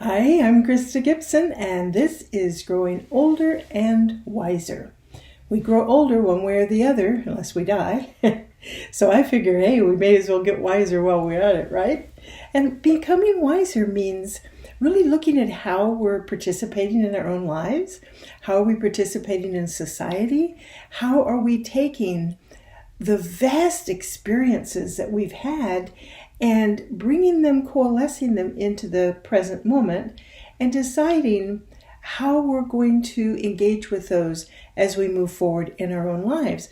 Hi, I'm Krista Gibson, and this is Growing Older and Wiser. We grow older one way or the other, unless we die. So I figure, hey, we may as well get wiser while we're at it, right? And becoming wiser means really looking at how we're participating in our own lives. How are we participating in society? How are we taking the vast experiences that we've had and bringing them, coalescing them into the present moment and deciding how we're going to engage with those as we move forward in our own lives.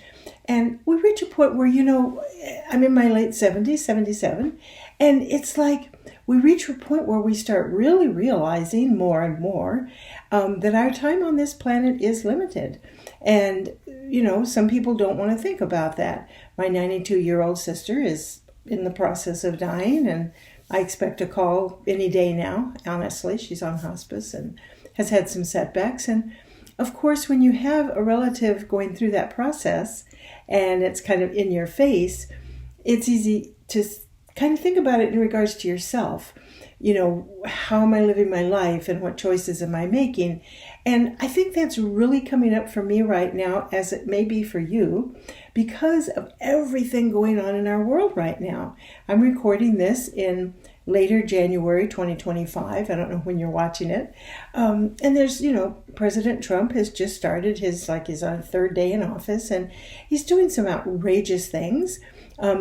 And we reach a point where, I'm in my late 70s, 77, and it's like we reach a point where we start really realizing more and more that our time on this planet is limited. And, some people don't want to think about that. My 92-year-old sister is in the process of dying, and I expect a call any day now. Honestly, she's on hospice and has had some setbacks. And of course, when you have a relative going through that process and it's kind of in your face, it's easy to kind of think about it in regards to yourself. How am I living my life and what choices am I making? And I think that's really coming up for me right now, as it may be for you, because of everything going on in our world right now. I'm recording this in later January 2025. I don't know when you're watching it. And there's, President Trump has just started he's on third day in office, and he's doing some outrageous things.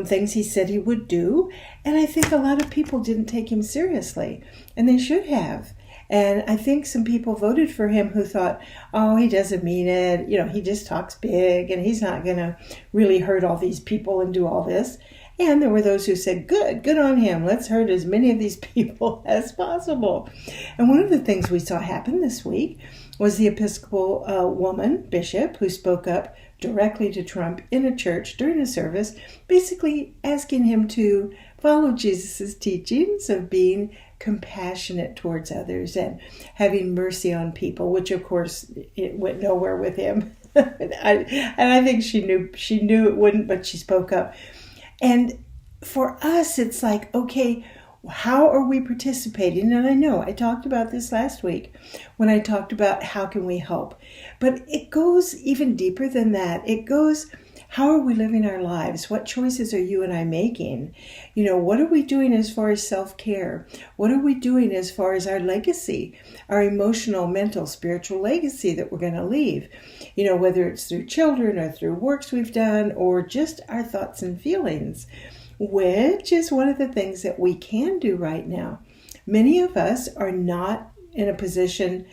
Things he said he would do. And I think a lot of people didn't take him seriously, and they should have. And I think some people voted for him who thought, oh, he doesn't mean it. He just talks big and he's not going to really hurt all these people and do all this. And there were those who said, good on him. Let's hurt as many of these people as possible. And one of the things we saw happen this week was the Episcopal woman, bishop, who spoke up directly to Trump in a church during a service, basically asking him to follow Jesus' teachings of being compassionate towards others and having mercy on people, which of course it went nowhere with him. And I think she knew it wouldn't, but she spoke up. And for us, it's like, okay, how are we participating? And I know I talked about this last week when I talked about how can we help, but it goes even deeper than that. It goes, how are we living our lives? What choices are you and I making? What are we doing as far as self-care? What are we doing as far as our legacy, our emotional, mental, spiritual legacy that we're going to leave? Whether it's through children or through works we've done or just our thoughts and feelings, which is one of the things that we can do right now. Many of us are not in a position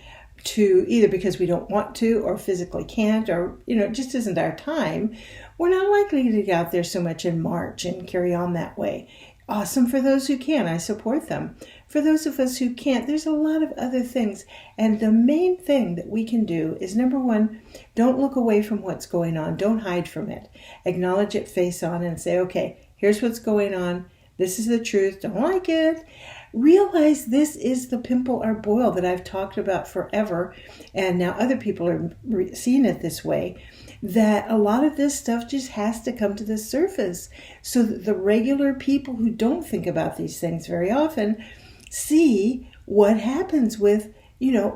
to, either because we don't want to or physically can't, or, it just isn't our time. We're not likely to get out there so much in March and carry on that way. Awesome for those who can. I support them. For those of us who can't, there's a lot of other things. And the main thing that we can do is, number one, don't look away from what's going on. Don't hide from it. Acknowledge it face on and say, okay, here's what's going on. This is the truth. Don't like it. Realize this is the pimple or boil that I've talked about forever. And now other people are seeing it this way. That a lot of this stuff just has to come to the surface so that the regular people who don't think about these things very often see what happens with,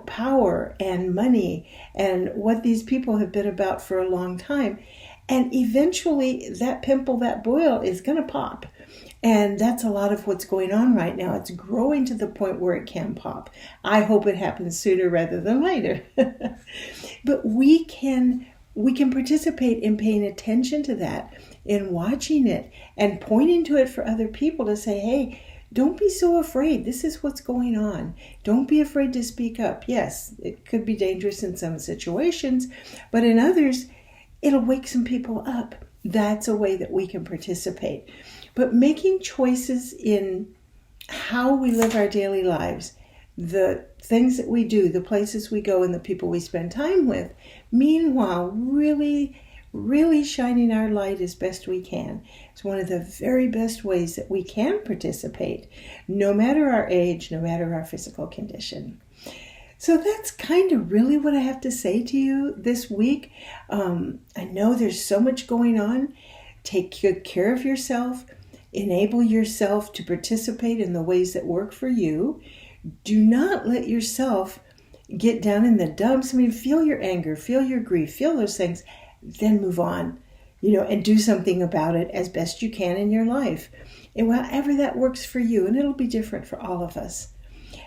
power and money and what these people have been about for a long time. And eventually that pimple, that boil is going to pop. And that's a lot of what's going on right now. It's growing to the point where it can pop. I hope it happens sooner rather than later. But we can participate in paying attention to that, in watching it and pointing to it for other people to say, hey, don't be so afraid. This is what's going on. Don't be afraid to speak up. Yes, it could be dangerous in some situations, but in others, it'll wake some people up. That's a way that we can participate. But making choices in how we live our daily lives, the things that we do, the places we go, and the people we spend time with, meanwhile, really, really shining our light as best we can. It's one of the very best ways that we can participate, no matter our age, no matter our physical condition. So that's kind of really what I have to say to you this week. I know there's so much going on. Take good care of yourself. Enable yourself to participate in the ways that work for you. Do not let yourself get down in the dumps. I mean, feel your anger, feel your grief, feel those things, then move on, and do something about it as best you can in your life. And however that works for you, and it'll be different for all of us.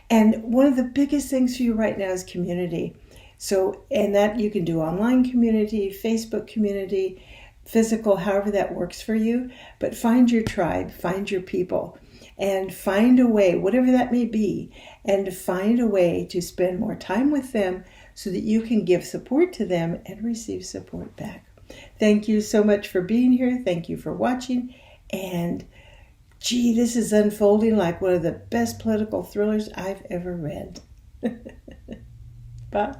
And one of the biggest things for you right now is community. So, and that you can do online community, Facebook community, physical, however that works for you. But find your tribe, find your people, and find a way, whatever that may be, and find a way to spend more time with them so that you can give support to them and receive support back. Thank you so much for being here. Thank you for watching. And gee, this is unfolding like one of the best political thrillers I've ever read. Bye.